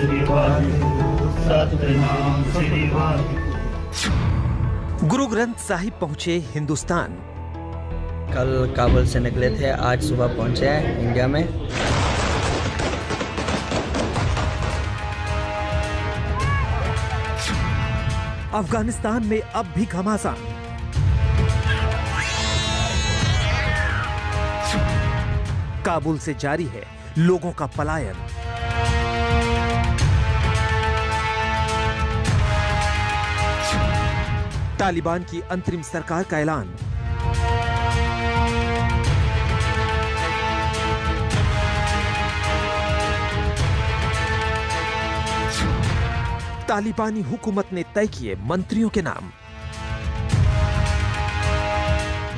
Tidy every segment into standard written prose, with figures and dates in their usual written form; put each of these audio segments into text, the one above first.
श्री वाहिगुरु सतनाम श्री वाहिगुरु। गुरु ग्रंथ साहिब पहुंचे हिंदुस्तान। कल काबुल से निकले थे, आज सुबह पहुंचे हैं इंडिया में। अफगानिस्तान में अब भी घमासान। काबुल से जारी है लोगों का पलायन। तालिबान की अंतरिम सरकार का ऐलान। तालिबानी हुकूमत ने तय किए मंत्रियों के नाम।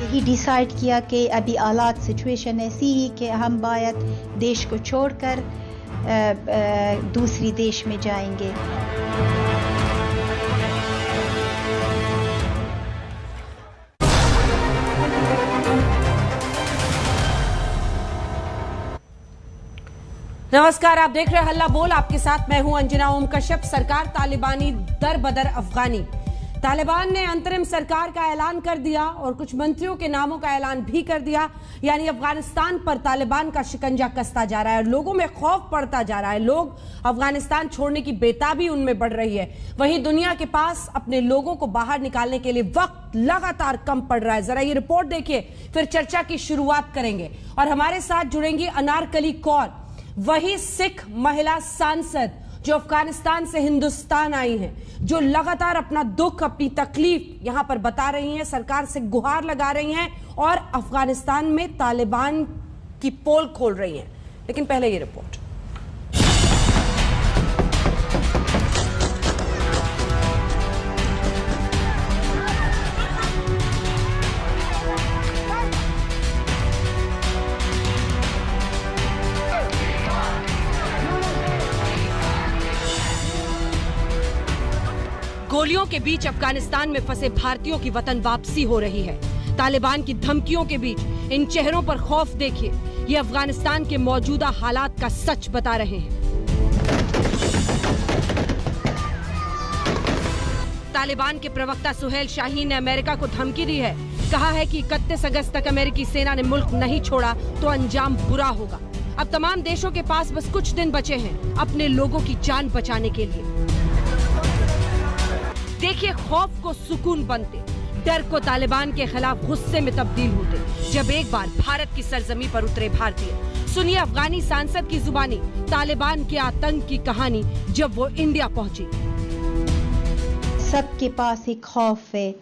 यही डिसाइड किया कि अभी हालात सिचुएशन ऐसी ही कि हम बायत देश को छोड़कर दूसरी देश में जाएंगे। नमस्कार, आप देख रहे हैं हल्ला बोल। आपके साथ मैं हूं अंजना ओम कश्यप। सरकार तालिबानी दर बदर अफगानी। तालिबान ने अंतरिम सरकार का ऐलान कर दिया और कुछ मंत्रियों के नामों का ऐलान भी कर दिया। यानी अफगानिस्तान पर तालिबान का शिकंजा कसता जा रहा है, लोगों में खौफ बढ़ता जा रहा है, लोग अफगानिस्तान छोड़ने की बेताबी उनमें बढ़ रही है। वहीं दुनिया के पास अपने लोगों को बाहर निकालने के लिए वक्त लगातार कम पड़ रहा है। जरा ये रिपोर्ट देखिए, फिर चर्चा की शुरुआत करेंगे। और हमारे साथ जुड़ेंगी अनारकली कौर, वही सिख महिला सांसद जो अफगानिस्तान से हिंदुस्तान आई हैं, जो लगातार अपना दुख, अपनी तकलीफ यहां पर बता रही हैं, सरकार से गुहार लगा रही हैं और अफगानिस्तान में तालिबान की पोल खोल रही हैं। लेकिन पहले ये रिपोर्ट। गोलियों के बीच अफगानिस्तान में फंसे भारतीयों की वतन वापसी हो रही है। तालिबान की धमकियों के बीच इन चेहरों पर खौफ देखिए। ये अफगानिस्तान के मौजूदा हालात का सच बता रहे हैं। तालिबान के प्रवक्ता सुहेल शाहीन ने अमेरिका को धमकी दी है। कहा है कि 31 अगस्त तक अमेरिकी सेना ने मुल्क नहीं छोड़ा तो अंजाम बुरा होगा। अब तमाम देशों के पास बस कुछ दिन बचे हैं अपने लोगों की जान बचाने के लिए। देखिए खौफ को सुकून बनते, डर को तालिबान के खिलाफ गुस्से में तब्दील होते जब एक बार भारत की सरजमी पर उतरे भारतीय। सुनिए अफगानी सांसद की जुबानी तालिबान के आतंक की कहानी जब वो इंडिया पहुंची। सबके पास एक खौफ है,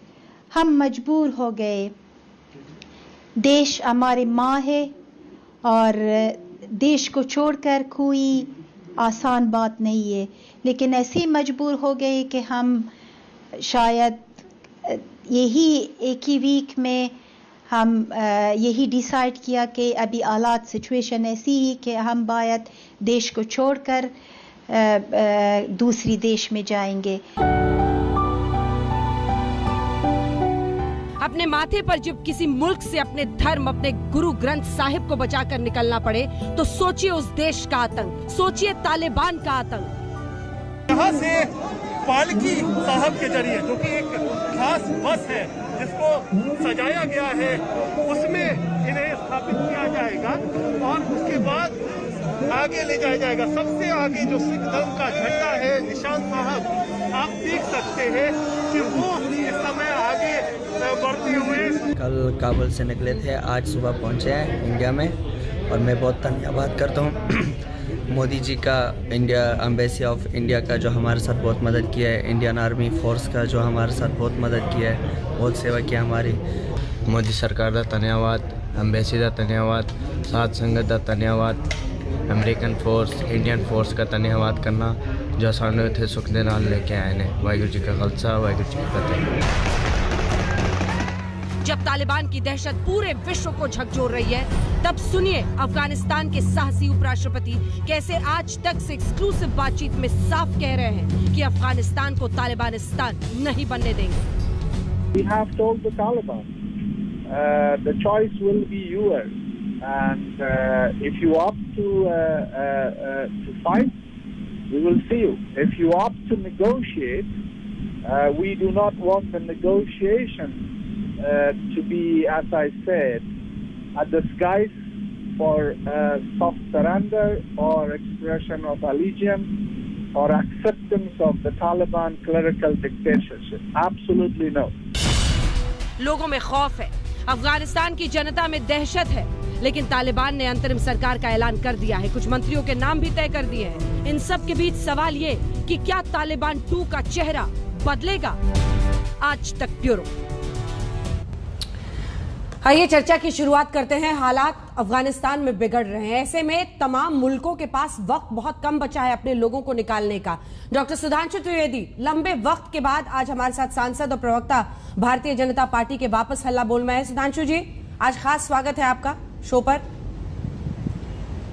हम मजबूर हो गए। देश हमारी माँ है और देश को छोड़कर कोई आसान बात नहीं है, लेकिन ऐसे मजबूर हो गए कि हम शायद यही एक ही वीक में हम यही डिसाइड किया कि अभी हालात सिचुएशन ऐसी ही कि हम बायत देश को छोड़कर दूसरी देश में जाएंगे। अपने माथे पर जब किसी मुल्क से अपने धर्म, अपने गुरु ग्रंथ साहिब को बचाकर निकलना पड़े तो सोचिए उस देश का आतंक, सोचिए तालिबान का आतंक। यहाँ से पालकी साहब के जरिए, जो कि एक खास बस है जिसको सजाया गया है, उसमें इन्हें स्थापित किया जाएगा और उसके बाद आगे ले जाया जाएगा। सबसे आगे जो सिख धर्म का झंडा है, निशान साहब आप देख सकते हैं कि वो इस समय आगे बढ़ते हुए। कल काबुल से निकले थे, आज सुबह पहुंचे हैं इंडिया में। और मैं बहुत धन्यवाद करता हूँ मोदी जी का, इंडिया एम्बेसी ऑफ इंडिया का जो हमारे साथ बहुत मदद किया है, इंडियन आर्मी फोर्स का जो हमारे साथ बहुत मदद किया है, बहुत सेवा किया हमारी। मोदी सरकार का धन्यवाद, एम्बेसी का धन्यवाद, साध संगत का धन्यवाद, अमेरिकन फोर्स, इंडियन फोर्स का धन्यवाद करना जो सामने थे सुख दे नाल लेके आए ने। वाहिगुरू जी का खालसा, वाहिगुरू जी की फतेह। जब तालिबान की दहशत पूरे विश्व को झकझोर रही है, तब सुनिए अफगानिस्तान के साहसी उपराष्ट्रपति कैसे आज तक से एक्सक्लूसिव बातचीत में साफ कह रहे हैं कि अफगानिस्तान को तालिबानिस्तान नहीं बनने देंगे। We have told the Taliban, the choice will be yours, and if you opt to fight, We will see you. If you opt to negotiate, we do not want the negotiation to be, as I said, a disguise for soft surrender or expression of allegiance or acceptance of the Taliban clerical dictatorship. Absolutely no. लोगों में खौफ है, अफगानिस्तान की जनता में दहशत है, लेकिन तालिबान ने अंतरिम सरकार का ऐलान कर दिया है, कुछ मंत्रियों के नाम भी तय कर दिए हैं। इन सब के बीच सवाल ये कि क्या तालिबान 2 का चेहरा बदलेगा? आज तक ब्यूरो। आइए चर्चा की शुरुआत करते हैं। हालात अफगानिस्तान में बिगड़ रहे हैं, ऐसे में तमाम मुल्कों के पास वक्त बहुत कम बचा है अपने लोगों को निकालने का। डॉक्टर सुधांशु त्रिवेदी लंबे वक्त के बाद आज हमारे साथ सांसद और प्रवक्ता भारतीय जनता पार्टी के वापस हल्ला बोल में है। सुधांशु जी, आज खास स्वागत है आपका शो पर।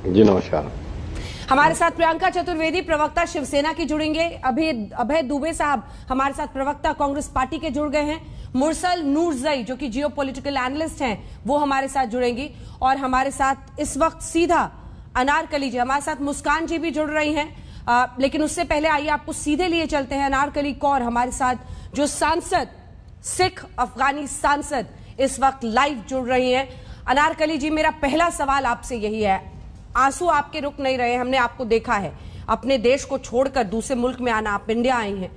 जी नमस्कार। हमारे साथ प्रियंका चतुर्वेदी प्रवक्ता शिवसेना की जुड़ेंगे। अभी अभय दुबे साहब हमारे साथ प्रवक्ता कांग्रेस पार्टी के जुड़ गए हैं। मुरसल नूरजई जो कि जियो पॉलिटिकल एनालिस्ट हैं वो हमारे साथ जुड़ेंगी। और हमारे साथ इस वक्त सीधा अनारकली जी, हमारे साथ मुस्कान जी भी जुड़ रही हैं। लेकिन उससे पहले आइए आपको सीधे लिए चलते हैं। अनारकली कौर हमारे साथ जो सांसद, सिख अफगानी सांसद इस वक्त लाइव जुड़ रही हैं। अनारकली जी, मेरा पहला सवाल आपसे यही है, आंसू आपके रुक नहीं रहे, हमने आपको देखा है अपने देश को छोड़कर दूसरे मुल्क में आना, आप इंडिया आई हैं।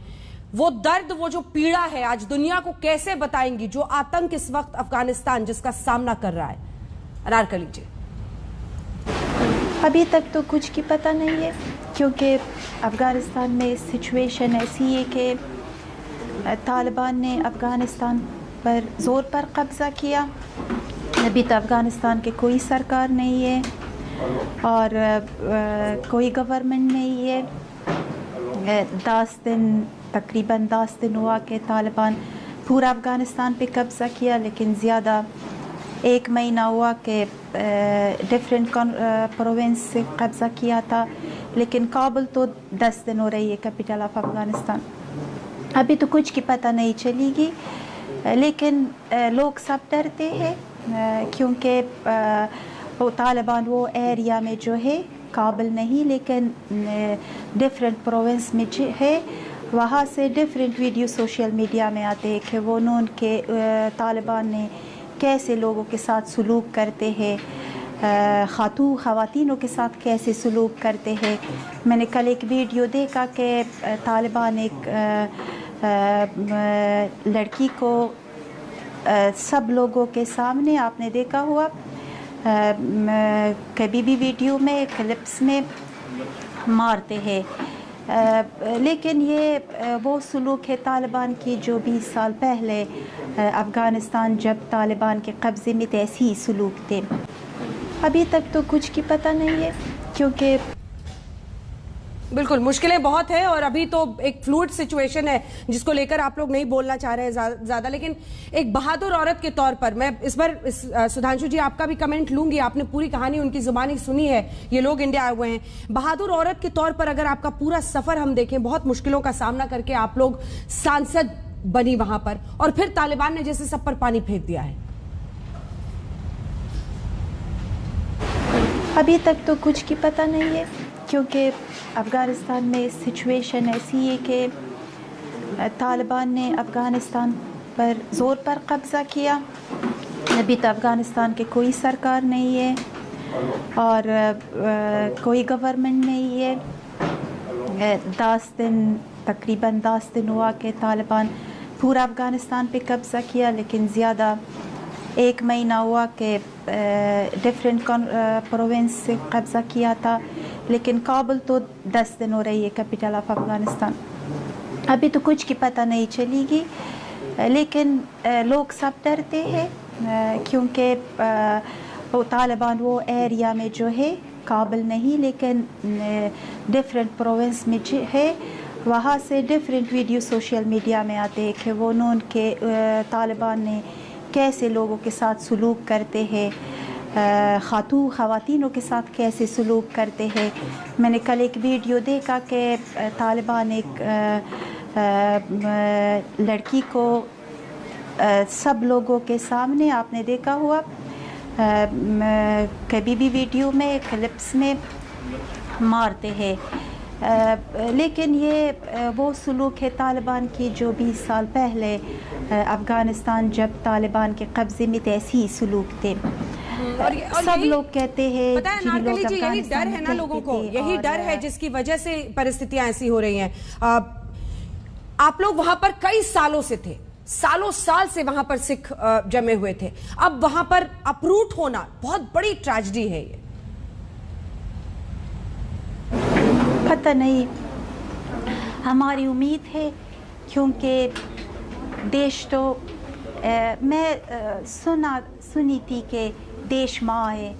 वो दर्द, वो जो पीड़ा है आज दुनिया को कैसे बताएंगी, जो आतंक इस वक्त अफगानिस्तान जिसका सामना कर रहा है? अनारकली जी। अभी तक तो कुछ की पता नहीं है, क्योंकि अफगानिस्तान में सिचुएशन ऐसी है कि तालिबान ने अफगानिस्तान पर ज़ोर पर कब्ज़ा किया। अभी तो अफगानिस्तान के कोई सरकार नहीं है और कोई गवर्नमेंट नहीं है। 10 दिन तकरीबन 10 दिन हुआ कि तालिबान पूरा अफ़गानिस्तान पे कब्ज़ा किया, लेकिन ज़्यादा 1 महीना हुआ कि डिफरेंट प्रोविंस से कब्ज़ा किया था। लेकिन काबुल तो 10 दिन हो रही है कैपिटल ऑफ अफ़गानिस्तान। अभी तो कुछ की पता नहीं चलेगी, लेकिन लोग सब डरते हैं क्योंकि वो तालिबान वो एरिया में जो है, काबुल नहीं लेकिन डिफरेंट प्रोविंस में जो है, वहाँ से डिफरेंट वीडियो सोशल मीडिया में आते हैं कि वो नून के तालिबान ने कैसे लोगों के साथ सलूक करते हैं, ख़वातीनों के साथ कैसे सलूक करते हैं। मैंने कल एक वीडियो देखा कि तालिबान एक लड़की को सब लोगों के सामने, आपने देखा हुआ कभी भी वीडियो में क्लिप्स में मारते हैं। लेकिन ये वो सलूक है तालिबान की जो 20 साल पहले अफ़गानिस्तान जब तालिबान के कब्ज़े में थे, ऐसे ही सलूक थे। अभी तक तो कुछ की पता नहीं है, क्योंकि बिल्कुल मुश्किलें बहुत है और अभी तो एक फ्लूइड सिचुएशन है जिसको लेकर आप लोग नहीं बोलना चाह रहे हैं ज्यादा। लेकिन एक बहादुर औरत के तौर पर मैं इस बार सुधांशु जी आपका भी कमेंट लूंगी। आपने पूरी कहानी उनकी जुबानी सुनी है, ये लोग इंडिया आए हुए हैं। बहादुर औरत के तौर पर अगर आपका पूरा सफर हम देखें, बहुत मुश्किलों का सामना करके आप लोग सांसद बनी वहां पर, और फिर तालिबान ने जैसे सब पर पानी फेंक दिया है। अभी तक तो कुछ की पता नहीं है, क्योंकि अफ़गानिस्तान में सिचुएशन ऐसी है कि तालिबान ने अफ़गानिस्तान पर ज़ोर पर कब्ज़ा किया। अभी तो अफ़गानिस्तान के कोई सरकार नहीं है और कोई गवर्नमेंट नहीं है। 10 दिन तकरीबन 10 दिन हुआ कि तालिबान पूरा अफ़गानिस्तान पे कब्ज़ा किया, लेकिन ज़्यादा 1 महीना हुआ कि डिफरेंट प्रोविंस से कब्ज़ा किया था। लेकिन काबुल तो 10 दिन हो रही है कैपिटल ऑफ अफ़गानिस्तान। अभी तो कुछ की पता नहीं चलेगी, लेकिन लोग सब डरते हैं क्योंकि वो तालिबान वो एरिया में जो है, काबुल नहीं लेकिन डिफरेंट प्रोविंस में जो है, वहाँ से डिफरेंट वीडियो सोशल मीडिया में आते हैं कि वो नून के तालिबान ने कैसे लोगों के साथ सलूक करते हैं, ख़वातीनों के साथ कैसे सलूक करते हैं। मैंने कल एक वीडियो देखा कि तालिबान एक लड़की को सब लोगों के सामने, आपने देखा हुआ कभी भी वीडियो में क्लिप्स में मारते हैं। लेकिन ये वो सलूक है तालिबान की जो 20 साल पहले अफ़गानिस्तान जब तालिबान के कब्ज़े में थे, ऐसी सलूक थे। और सब लोग कहते हैं, पता है अनारकली जी, यही डर है ना लोगों को, यही डर है जिसकी वजह से परिस्थितियां ऐसी हो रही हैं। आप लोग वहां पर कई सालों से थे, सालों साल से वहां पर सिख जमे हुए थे, अब वहां पर अपरूट होना बहुत बड़ी ट्रेजेडी है। ये पता नहीं, हमारी उम्मीद है क्योंकि देश तो मैं सुनी थी कि देश माँ है,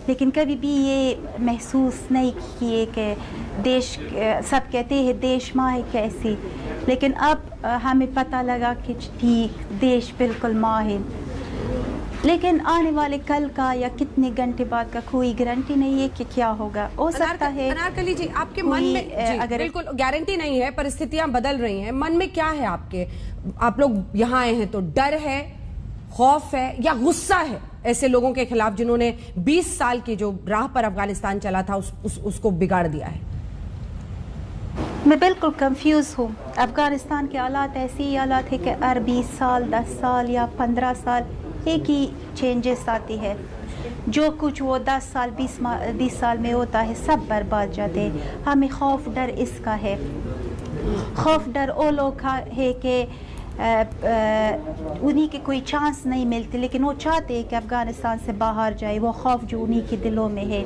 लेकिन कभी भी ये महसूस नहीं किए कि देश, सब कहते हैं देश माँ है कैसी, लेकिन अब हमें पता लगा कि ठीक देश बिल्कुल माँ है। लेकिन आने वाले कल का या कितने घंटे बाद का कोई गारंटी नहीं है कि क्या होगा। हो सकता है अनारकली जी आपके मन में अगर बिल्कुल गारंटी नहीं है, परिस्थितियां बदल रही हैं, मन में क्या है आपके? आप लोग यहाँ आए हैं तो डर है, खौफ है या गुस्सा है ऐसे लोगों के खिलाफ जिन्होंने 20 साल की जो राह पर अफगानिस्तान चला था उसको बिगाड़ दिया है? मैं बिल्कुल कंफ्यूज हूँ। अफगानिस्तान के हालात ऐसे ही हालात है कि हर 20 साल 10 साल या 15 साल एक ही चेंजेस आती है। जो कुछ वो 10 साल 20 साल में होता है सब बर्बाद जाते हैं। हमें खौफ डर इसका है, खौफ डर वो लोग है कि उन्हीं के कोई चांस नहीं मिलती, लेकिन वो चाहते हैं कि अफ़गानिस्तान से बाहर जाए। वो खौफ जो उन्हीं के दिलों में है,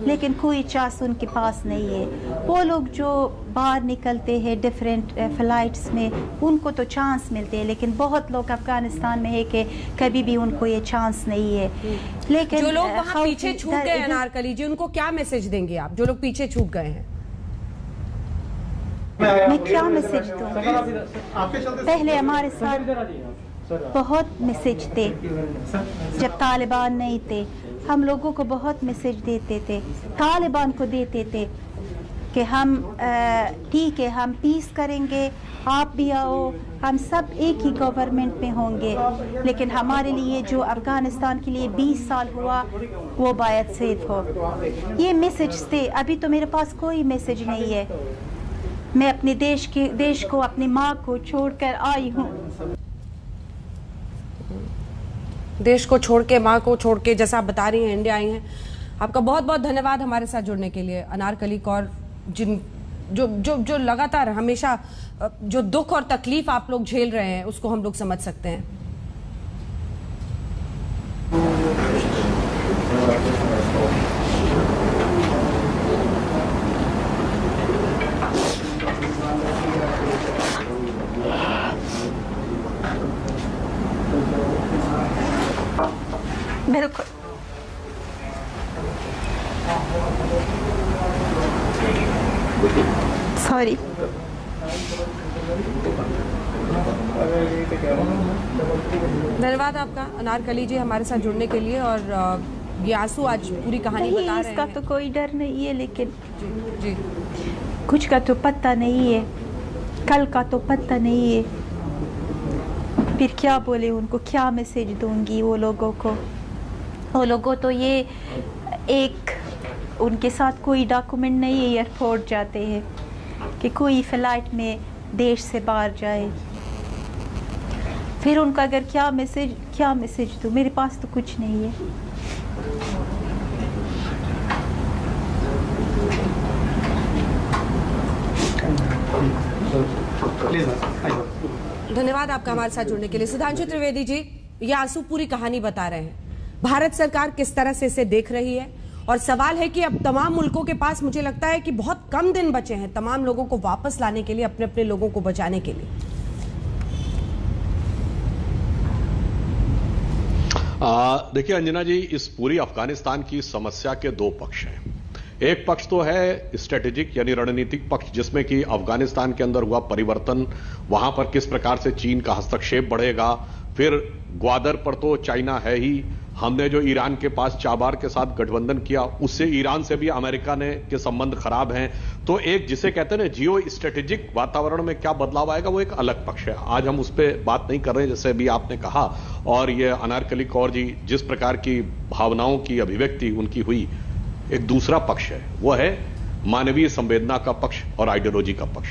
लेकिन कोई चांस उनके पास नहीं है। वो लोग जो बाहर निकलते हैं डिफरेंट फ़्लाइट्स में, उनको तो चांस मिलते हैं, लेकिन बहुत लोग अफ़गानिस्तान में है कि कभी भी उनको ये चांस नहीं है। लेकिन जो लोग वहाँ पीछे छूट गए अनारकली जी, उनको क्या मैसेज देंगे आप, जो लोग पीछे छूट गए हैं? मैं क्या मैसेज दूँ? पहले हमारे साथ बहुत मैसेज थे, जब तालिबान नहीं थे हम लोगों को बहुत मैसेज देते थे, तालिबान को देते थे कि हम ठीक है, हम पीस करेंगे, आप भी आओ, हम सब एक ही गवर्नमेंट में होंगे। लेकिन हमारे लिए जो अफ़गानिस्तान के लिए 20 साल हुआ वो बायत सेफ हो, ये मैसेज थे। अभी तो मेरे पास कोई मैसेज नहीं है। मैं अपने देश को, अपनी माँ को छोड़कर आई हूँ। देश को छोड़ के, माँ को छोड़ के, जैसा आप बता रही हैं इंडिया आई हैं। आपका बहुत बहुत धन्यवाद हमारे साथ जुड़ने के लिए अनारकली कौर, जो लगातार हमेशा जो दुख और तकलीफ आप लोग झेल रहे हैं उसको हम लोग समझ सकते हैं। बिल्कुल सॉरी। धन्यवाद आपका अनारकली जी हमारे साथ जुड़ने के लिए। और ये आंसू आज पूरी कहानी बता रहे हैं। इसका तो कोई डर नहीं है, लेकिन जी कुछ का तो पता नहीं है, कल का तो पता नहीं है। फिर क्या बोले उनको, क्या मैसेज दूंगी वो लोगों को? वो लोगों तो ये एक, उनके साथ कोई डॉक्यूमेंट नहीं है, एयरपोर्ट जाते हैं कि कोई फ़्लाइट में देश से बाहर जाए। फिर उनका अगर क्या मैसेज दूँ? मेरे पास तो कुछ नहीं है। धन्यवाद आपका हमारे साथ जुड़ने के लिए। सुधांशु त्रिवेदी जी, ये आंसू पूरी कहानी बता रहे हैं। भारत सरकार किस तरह से इसे देख रही है, और सवाल है कि अब तमाम मुल्कों के पास मुझे लगता है कि बहुत कम दिन बचे हैं तमाम लोगों को वापस लाने के लिए, अपने अपने लोगों को बचाने के लिए। देखिए अंजना जी, इस पूरी अफगानिस्तान की समस्या के दो पक्ष हैं। एक पक्ष तो है स्ट्रेटेजिक यानी रणनीतिक पक्ष, जिसमें कि अफगानिस्तान के अंदर हुआ परिवर्तन, वहां पर किस प्रकार से चीन का हस्तक्षेप बढ़ेगा। फिर ग्वादर पर तो चाइना है ही, हमने जो ईरान के पास चाबार के साथ गठबंधन किया उससे ईरान से भी अमेरिका ने के संबंध खराब हैं। तो एक जिसे कहते हैं ना जियो स्ट्रेटेजिक वातावरण में क्या बदलाव आएगा, वो एक अलग पक्ष है। आज हम उस पर बात नहीं कर रहे हैं, जैसे भी आपने कहा। और ये अनारकली कौर जी जिस प्रकार की भावनाओं की अभिव्यक्ति उनकी हुई, एक दूसरा पक्ष है, वो है मानवीय संवेदना का पक्ष और आइडियोलॉजी का पक्ष।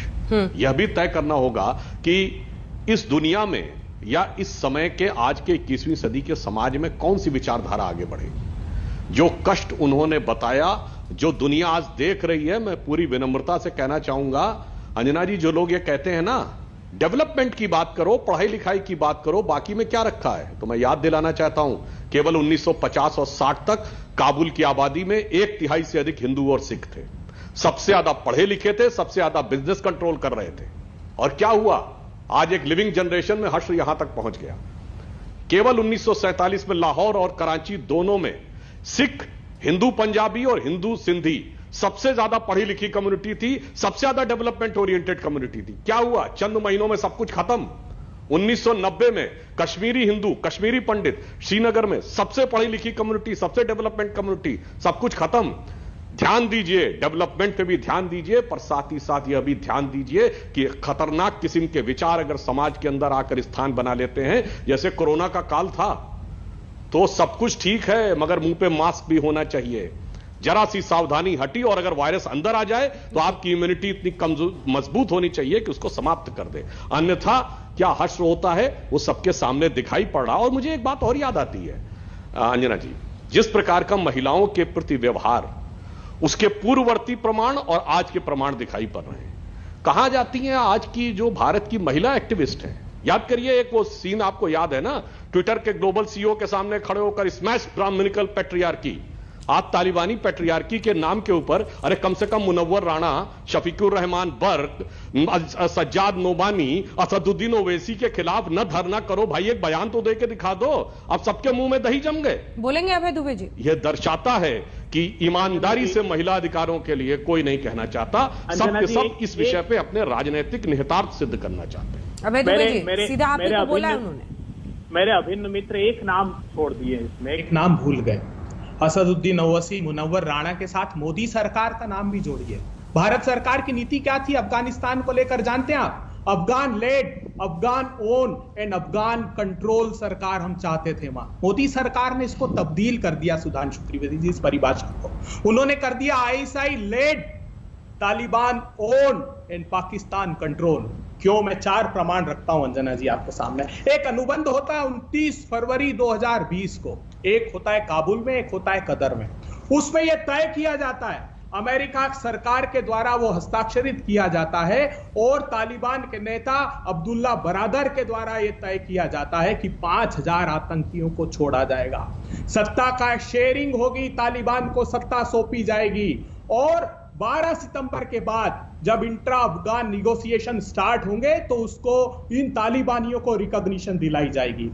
यह भी तय करना होगा कि इस दुनिया में या इस समय के आज के 21वीं सदी के समाज में कौन सी विचारधारा आगे बढ़ेगी। जो कष्ट उन्होंने बताया, जो दुनिया आज देख रही है, मैं पूरी विनम्रता से कहना चाहूंगा अंजना जी, जो लोग ये कहते हैं ना डेवलपमेंट की बात करो, पढ़ाई लिखाई की बात करो, बाकी में क्या रखा है, तो मैं याद दिलाना चाहता हूं केवल 1950 और 60 तक काबुल की आबादी में 1/3 से अधिक हिंदू और सिख थे। सबसे ज्यादा पढ़े लिखे थे, सबसे ज्यादा बिजनेस कंट्रोल कर रहे थे। और क्या हुआ, आज एक लिविंग जनरेशन में हश्र यहां तक पहुंच गया। केवल 1947 में लाहौर और कराची दोनों में सिख, हिंदू पंजाबी और हिंदू सिंधी सबसे ज्यादा पढ़ी लिखी कम्युनिटी थी, सबसे ज्यादा डेवलपमेंट ओरिएंटेड कम्युनिटी थी। क्या हुआ, चंद महीनों में सब कुछ खत्म। 1990 में कश्मीरी हिंदू, कश्मीरी पंडित, श्रीनगर में सबसे पढ़ी लिखी कम्युनिटी, सबसे डेवलपमेंट कम्युनिटी, सब कुछ खत्म। ध्यान दीजिए, डेवलपमेंट पे भी ध्यान दीजिए, पर साथ ही साथ यह भी ध्यान दीजिए कि खतरनाक किस्म के विचार अगर समाज के अंदर आकर स्थान बना लेते हैं, जैसे कोरोना का काल था, तो सब कुछ ठीक है मगर मुंह पे मास्क भी होना चाहिए। जरा सी सावधानी हटी और अगर वायरस अंदर आ जाए तो आपकी इम्यूनिटी इतनी कमजोर मजबूत होनी चाहिए कि उसको समाप्त कर दे। अन्यथा क्या हश्र होता है वो सबके सामने दिखाई पड़ रहा। और मुझे एक बात और याद आती है अंजना जी, जिस प्रकार का महिलाओं के प्रति व्यवहार, उसके पूर्ववर्ती प्रमाण और आज के प्रमाण दिखाई पड़ रहे हैं। कहां जाती हैं आज की जो भारत की महिला एक्टिविस्ट हैं। याद करिए, एक वो सीन आपको याद है ना, ट्विटर के ग्लोबल सीईओ के सामने खड़े होकर स्मैश ब्राह्मणिकल पैट्रियार्की, आज तालिबानी पैट्रियार्की के नाम के ऊपर अरे कम से कम मुनव्वर राणा, शफीकुर रहमान बर्क, सज्जाद नोबानी, असदुद्दीन ओवैसी के खिलाफ न धरना करो भाई, एक बयान तो दे के दिखा दो। अब सबके मुंह में दही जम गए। बोलेंगे अभय दुबे जी। यह दर्शाता है कि ईमानदारी से महिला अधिकारों के लिए कोई नहीं कहना चाहता, सब के सब इस विषय पे अपने राजनीतिक निहितार्थ सिद्ध करना चाहते हैं। अभय दुबे जी, सीधा आपने बोला है उन्होंने। मेरे अभिन्न मित्र एक नाम छोड़ दिए, इसमें एक नाम भूल गए, असदुद्दीन ओवैसी, मुनव्वर राणा के साथ मोदी सरकार का नाम भी जोड़िए। भारत सरकार की नीति क्या थी अफगानिस्तान को लेकर जानते हैं आप? Afghan led, Afghan own and Afghan control सरकार हम चाहते थे वहां। मोदी सरकार ने इसको तब्दील कर दिया, सुधांशु त्रिवेदी जी, इस परिभाषा को उन्होंने कर दिया ISI led, Taliban own and Pakistan control. क्यों? मैं 4 प्रमाण रखता हूं अंजना जी आपके सामने। एक अनुबंध होता है 29 फरवरी 2020 को, एक होता है काबुल में, एक होता है कतर में। उसमें यह तय किया जाता है, अमेरिका सरकार के द्वारा वो हस्ताक्षरित किया जाता है और तालिबान के नेता अब्दुल्ला बरादर के द्वारा यह तय किया जाता है कि 5000 आतंकियों को छोड़ा जाएगा, सत्ता का शेयरिंग होगी, तालिबान को सत्ता सौंपी जाएगी। और 12 सितंबर के बाद जब इंट्रा अफगान निगोशिएशन स्टार्ट होंगे तो उसको इन तालिबानियों को रिकॉग्निशन दिलाई जाएगी।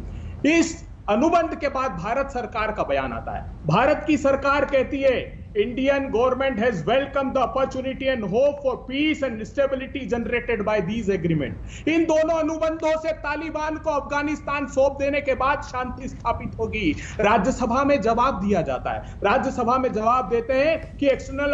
इस अनुबंध के बाद भारत सरकार का बयान आता है। भारत की सरकार कहती है, Indian government has welcomed the opportunity and hope for peace and stability generated by these agreements। इन दोनों अनुबंधों से तालिबान को अफगानिस्तान सौंप देने के बाद शांति स्थापित होगी। राज्यसभा में जवाब दिया जाता है, राज्यसभा में जवाब देते हैं कि external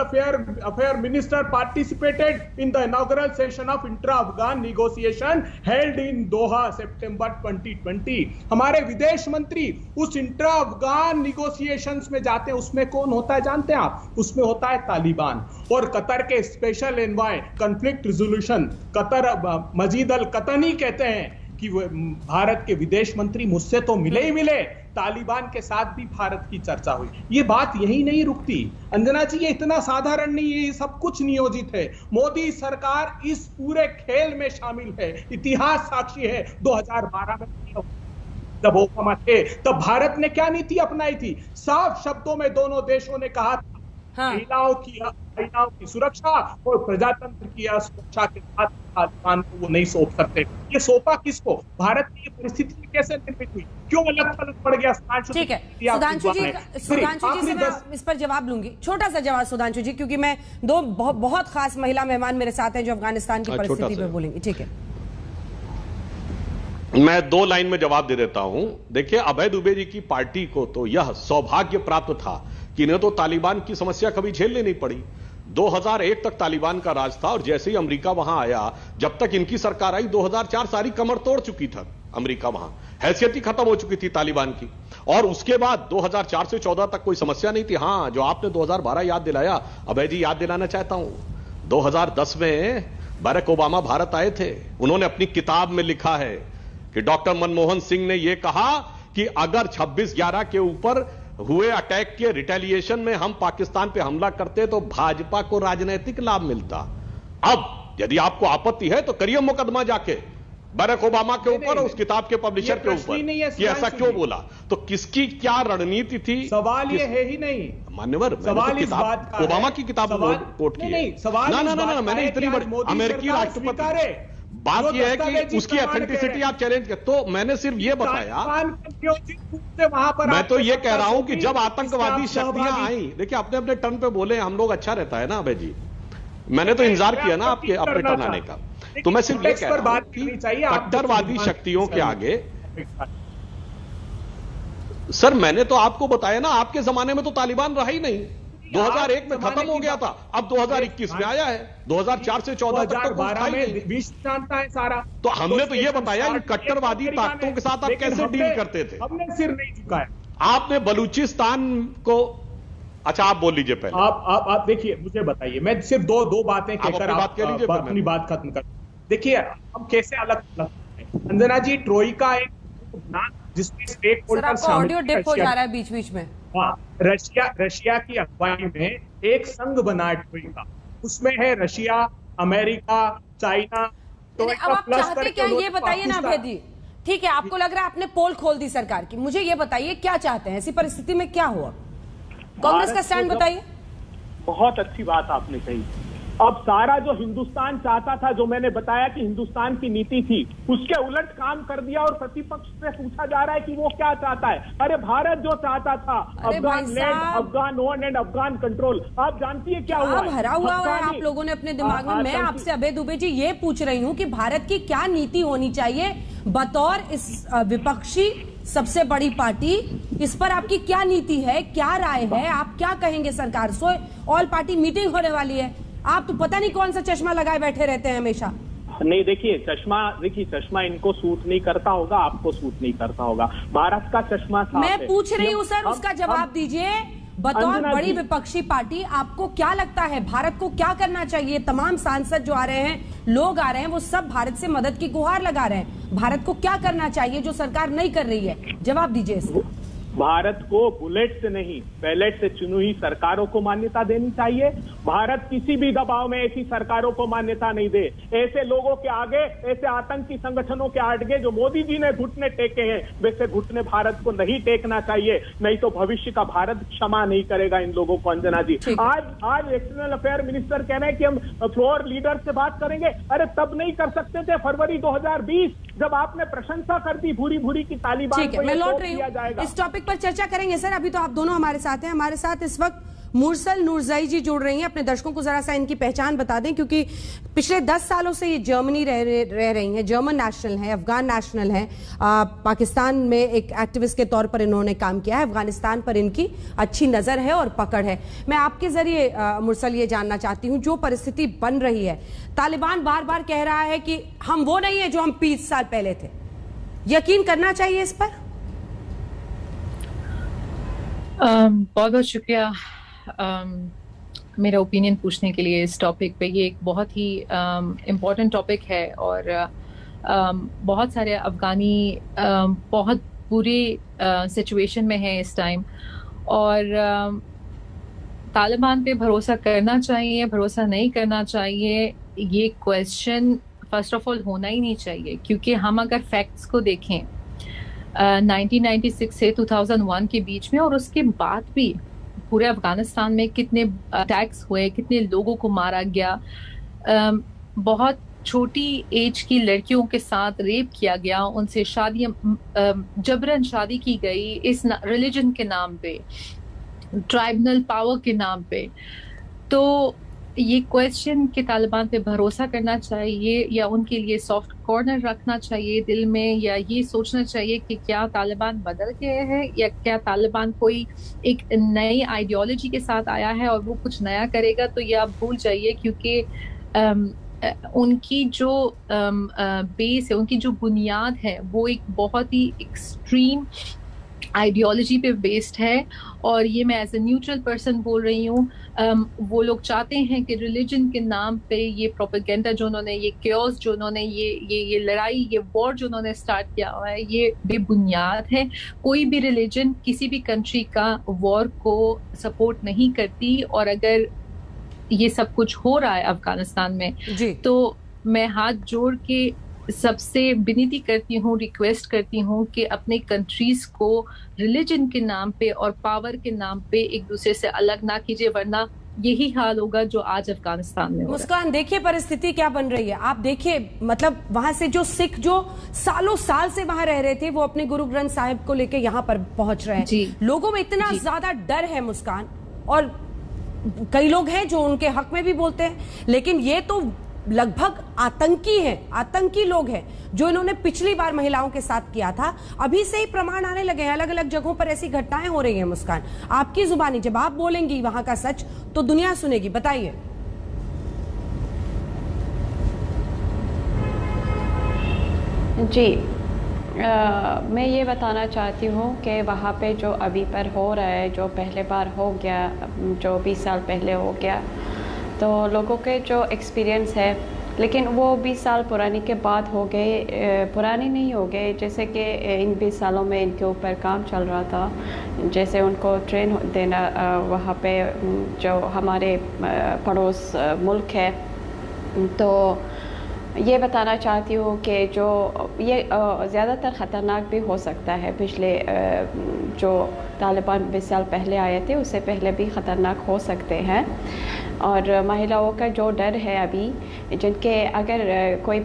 affair minister participated in the inaugural session of intra Afghan negotiation held in Doha सितंबर 2020। हमारे विदेश मंत्री उस इंट्रा अफगान निगोशिएशंस में जाते हैं, उसमें कौन होता है जानते हैं आप? उसमें होता है तालिबान। और कतर के special envoy conflict resolution, Qatar Majid Al Qahtani कहते हैं कि भारत के विदेश मंत्री मुझसे तो मिले ही मिले, तालिबान के साथ भी भारत की चर्चा हुई। ये बात यही नहीं रुकती अंजना जी, ये इतना साधारण नहीं है, ये सब कुछ नियोजित है। मोदी सरकार इस पूरे खेल में शामिल है। इतिहास साक्षी है, 2012 में जब ओबामा थे तब भारत ने क्या नीति अपनाई थी? साफ शब्दों में दोनों देशों ने कहा था, महिलाओं की सुरक्षा और प्रजातंत्र की सुरक्षा के साथ तालिबान को वो नहीं सौंप सकते। ये सौंपा किसको? भारत की ये परिस्थिति कैसे निर्मित हुई? क्यों अलग थलग पड़ गया? ठीक है सुधांशु जी से मैं इस पर जवाब लूंगी, छोटा सा जवाब सुधांशु जी, क्योंकि मैं दो बहुत खास महिला मेहमान मेरे साथ हैं जो अफगानिस्तान की परिस्थिति पर बोलेंगे। ठीक है, मैं 2 लाइन में जवाब दे देता हूं। देखिए, अभय दुबे जी की पार्टी को तो यह सौभाग्य प्राप्त था कि इन्हें तो तालिबान की समस्या कभी झेलनी नहीं पड़ी। 2001 तक तालिबान का राज था और जैसे ही अमेरिका वहां आया, जब तक इनकी सरकार आई 2004 सारी कमर तोड़ चुकी था। अमेरिका वहां, हैसियत ही खत्म हो चुकी थी तालिबान की। और उसके बाद 2004 से 14 तक कोई समस्या नहीं थी। हां, जो आपने 2012 याद दिलाया, अभय जी याद दिलाना चाहता हूं, 2010 में बराक ओबामा भारत आए थे। उन्होंने अपनी किताब में लिखा है कि डॉक्टर मनमोहन सिंह ने यह कहा कि अगर 26/11 के ऊपर हुए अटैक के रिटेलिएशन में हम पाकिस्तान पे हमला करते तो भाजपा को राजनीतिक लाभ मिलता। अब यदि आपको आपत्ति है तो करिए मुकदमा जाके बराक ओबामा के ऊपर और उस किताब के पब्लिशर के ऊपर कि ऐसा क्यों बोला। तो किसकी क्या रणनीति थी? सवाल ये है ही नहीं मान्यवर, सवाल इस बात का ओबामा की किताब कोट की है। ना, मैंने इतनी बड़ी अमेरिकी राष्ट्रपति, बात यह है कि उसकी ऑथेंटिसिटी आप चैलेंज कर, तो मैंने सिर्फ ये बताया, मैं तो ये कह रहा हूं कि जब आतंकवादी शक्तियां आई, देखिए अपने अपने टर्न पे बोले हम लोग, अच्छा रहता है ना अभय जी, मैंने तो इंतजार किया ना आपके अपने टर्न आने का। तो मैं सिर्फ ये कह रहा हूं कि कट्टरवादी शक्तियों के आगे, सर मैंने तो आपको बताया ना, आपके जमाने में तो तालिबान रहा ही नहीं, 2001 में खत्म हो गया था, अब 2021 में आया है, 2004 से 14 तक तो कुछ था ही नहीं। विश्व जानता है सारा। तो हमने तो ये बताया इन कट्टरवादी ताकतों के साथ आप कैसे डील करते थे। हमने सिर नहीं झुकाया। आपने बलूचिस्तान को, अच्छा आप बोल लीजिए पहले। आप देखिए, मुझे बताइए, मैं सिर्फ दो बातें कहकर अपनी बात खत्म कर। देखिए हम कैसे अलग अलग, अंजना जी, ट्रोइका एक जिसमें स्टेक होल्डर ऑडियो डिप हो जा रहा है बीच बीच में। हाँ, रशिया की अगुवाई में एक संघ बना है ट्रोइका, उसमें है रशिया, अमेरिका, चाइना। तो अब आप चाहते क्या ये बताइए ना अभय जी, ठीक है आपको लग रहा है आपने पोल खोल दी सरकार की, मुझे ये बताइए क्या चाहते हैं, ऐसी परिस्थिति में क्या हुआ, कांग्रेस का स्टैंड बताइए। बहुत अच्छी बात आपने कही। अब सारा जो हिंदुस्तान चाहता था, जो मैंने बताया कि हिंदुस्तान की नीति थी, उसके उलट काम कर दिया और प्रतिपक्ष से पूछा जा रहा है कि वो क्या चाहता है। अरे भारत जो चाहता था Afghan land, Afghan own and Afghan control, आप जानती है क्या हुआ? अब हरा हुआ है आप लोगों ने अपने दिमाग में। मैं आपसे अभय दुबे जी ये पूछ रही हूँ कि भारत की क्या नीति होनी चाहिए बतौर इस विपक्षी सबसे बड़ी पार्टी, इस पर आपकी क्या नीति है, क्या राय है, आप क्या कहेंगे सरकार से? ऑल पार्टी मीटिंग होने वाली है, आप तो पता नहीं कौन सा चश्मा लगाए बैठे रहते हैं हमेशा। नहीं देखिए, चश्मा इनको सूट नहीं करता होगा, आपको सूट नहीं करता होगा, भारत का चश्मा साफ है। मैं पूछ रही हूँ सर, उसका जवाब दीजिए। बतौर बड़ी विपक्षी पार्टी आपको क्या लगता है भारत को क्या करना चाहिए? तमाम सांसद जो आ रहे हैं, लोग आ रहे हैं, वो सब भारत से मदद की गुहार लगा रहे हैं। भारत को क्या करना चाहिए जो सरकार नहीं कर रही है? जवाब दीजिए इसको। भारत को बुलेट से नहीं, बैलेट से चुनी हुई सरकारों को मान्यता देनी चाहिए। भारत किसी भी दबाव में ऐसी सरकारों को मान्यता नहीं दे। ऐसे लोगों के आगे, ऐसे आतंकी संगठनों के आगे जो मोदी जी ने घुटने टेके हैं, वैसे घुटने भारत को नहीं टेकना चाहिए, नहीं तो भविष्य का भारत क्षमा नहीं करेगा इन लोगों को। अंजना जी, आज एक्सटर्नल अफेयर मिनिस्टर कह रहे हैं कि हम फ्लोर लीडर से बात करेंगे। अरे तब नहीं कर सकते थे फरवरी 2020, जब आपने प्रशंसा कर दी भूरी भूरी की तालिबान को। मैं लौट रही हूं, इस टॉपिक पर चर्चा करेंगे सर। अभी तो आप दोनों हमारे साथ हैं। हमारे साथ इस वक्त मुरसल नूरजई जी जुड़ रही हैं। अपने दर्शकों को जरा सा इनकी पहचान बता दें, क्योंकि पिछले 10 सालों से ये जर्मनी रह रही हैं, जर्मन नेशनल है, अफगान नेशनल है, पाकिस्तान में एक एक्टिविस्ट के तौर पर इन्होंने काम किया है, अफगानिस्तान पर इनकी अच्छी नजर है और पकड़ है। मैं आपके जरिए मुरसल ये जानना चाहती हूँ, जो परिस्थिति बन रही है, तालिबान बार बार कह रहा है कि हम वो नहीं है जो हम 20 साल पहले थे, यकीन करना चाहिए इस पर? बहुत बहुत शुक्रिया मेरा ओपिनियन पूछने के लिए इस टॉपिक पे। ये एक बहुत ही इम्पोर्टेंट टॉपिक है और बहुत सारे अफगानी बहुत बुरी सिचुएशन में हैं इस टाइम, और तालिबान पे भरोसा करना चाहिए, भरोसा नहीं करना चाहिए, ये क्वेश्चन फर्स्ट ऑफ ऑल होना ही नहीं चाहिए। क्योंकि हम अगर फैक्ट्स को देखें 1996 से 2001 के बीच में और उसके बाद भी पूरे अफगानिस्तान में कितने अटैक्स हुए, कितने लोगों को मारा गया, बहुत छोटी एज की लड़कियों के साथ रेप किया गया, उनसे शादी जबरन शादी की गई इस रिलीजन के नाम पे, ट्राइबल पावर के नाम पे। तो ये क्वेश्चन कि तालिबान पे भरोसा करना चाहिए या उनके लिए सॉफ्ट कॉर्नर रखना चाहिए दिल में, या ये सोचना चाहिए कि क्या तालिबान बदल गए हैं या क्या तालिबान कोई एक नई आइडियोलॉजी के साथ आया है और वो कुछ नया करेगा, तो ये आप भूल जाइए। क्योंकि उनकी जो बेस है, उनकी जो बुनियाद है, वो एक बहुत ही एक्सट्रीम आइडियोलॉजी पे बेस्ड है। और ये मैं एज ए न्यूट्रल पर्सन बोल रही हूँ। वो लोग चाहते हैं कि रिलीजन के नाम पे ये प्रोपेगेंडा जो उन्होंने, ये क्योस जो उन्होंने, ये लड़ाई, ये वॉर जो उन्होंने स्टार्ट किया हुआ है, ये बेबुनियाद है। कोई भी रिलीजन किसी भी कंट्री का वॉर को सपोर्ट नहीं करती। और अगर ये सब कुछ हो रहा है अफगानिस्तान में तो मैं हाथ जोड़ के सबसे विनती करती हूँ, रिक्वेस्ट करती हूँ कि अपने कंट्रीज को रिलीजन के नाम पे और पावर के नाम पे एक दूसरे से अलग ना कीजिए, वरना यही हाल होगा जो आज अफगानिस्तान में हो रहा है। मुस्कान, देखिए परिस्थिति क्या बन रही है। आप देखिए, मतलब वहां से जो सिख जो सालों साल से वहां रह रहे थे, वो अपने गुरु ग्रंथ साहिब को लेके यहाँ पर पहुंच रहे हैं। लोगों में इतना ज्यादा डर है मुस्कान, और कई लोग हैं जो उनके हक में भी बोलते हैं, लेकिन ये तो लगभग आतंकी हैं, आतंकी लोग हैं जो इन्होंने पिछली बार महिलाओं के साथ किया था। अभी से ही प्रमाण आने लगे हैं, अलग अलग जगहों पर ऐसी घटनाएं हो रही हैं। मुस्कान, आपकी जुबानी जब आप बोलेंगी वहां का सच तो दुनिया सुनेगी, बताइए। जी, मैं ये बताना चाहती हूँ कि वहाँ पे जो अभी पर हो रहा है, जो पहले बार हो गया, जो 20 साल पहले हो गया, तो लोगों के जो एक्सपीरियंस है, लेकिन वो 20 साल पुरानी के बाद हो गए, पुरानी नहीं हो गए। जैसे कि इन 20 सालों में इनके ऊपर काम चल रहा था, जैसे उनको ट्रेन देना वहाँ पे जो हमारे पड़ोस मुल्क है। तो ये बताना चाहती हूँ कि जो ये ज़्यादातर ख़तरनाक भी हो सकता है। पिछले जो तालिबान 20 साल पहले आए थे, उससे पहले भी ख़तरनाक हो सकते हैं। और महिलाओं का जो डर है अभी, जिनके अगर कोई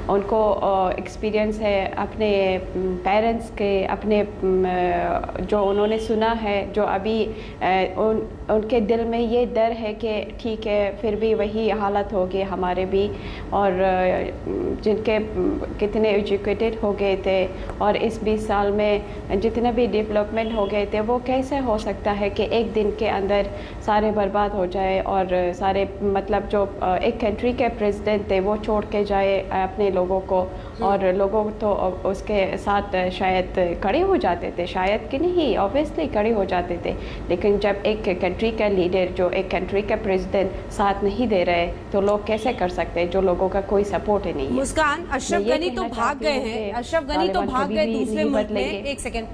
उनको एक्सपीरियंस है अपने पेरेंट्स के, अपने जो उन्होंने सुना है, जो अभी उनके दिल में ये डर है कि ठीक है फिर भी वही हालत होगी हमारे भी। और जिनके कितने एजुकेटेड हो गए थे और इस 20 साल में जितने भी डेवलपमेंट हो गए थे, वो कैसे हो सकता है कि एक दिन के अंदर सारे बर्बाद हो जाए और सारे, मतलब जो एक कंट्री के प्रेसिडेंट थे वो छोड़ के जाए अपने लोगों को, और लोगों तो उसके साथ शायद खड़े हो जाते थे, शायद कि नहीं, ऑब्वियसली खड़े हो जाते थे। लेकिन जब एक कंट्री का लीडर, जो एक कंट्री का प्रेसिडेंट साथ नहीं दे रहे, तो लोग कैसे कर सकते हैं जो लोगों का कोई सपोर्ट ही नहीं है। मुस्कान, अशरफ गनी तो भाग गए हैं, अशरफ गनी तो भाग गए दूसरे मुल्क में। एक सेकंड,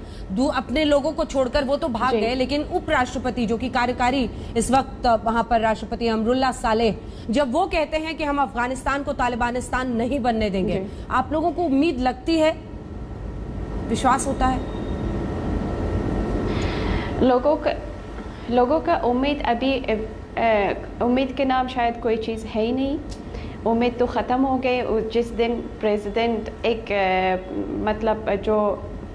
अपने लोगों को छोड़कर वो तो भाग गए, लेकिन उपराष्ट्रपति जो कि कार्यकारी इस वक्त वहां पर राष्ट्रपति अमरुल्लाह सालेह, जब वो कहते हैं कि हम अफगानिस्तान को तालिबानिस्तान नहीं बनने देंगे, आप लोगों को उम्मीद लगती है, विश्वास होता है? लोगों का उम्मीद अभी, उम्मीद के नाम शायद कोई चीज़ है ही नहीं। उम्मीद तो ख़त्म हो गई जिस दिन प्रेसिडेंट एक मतलब जो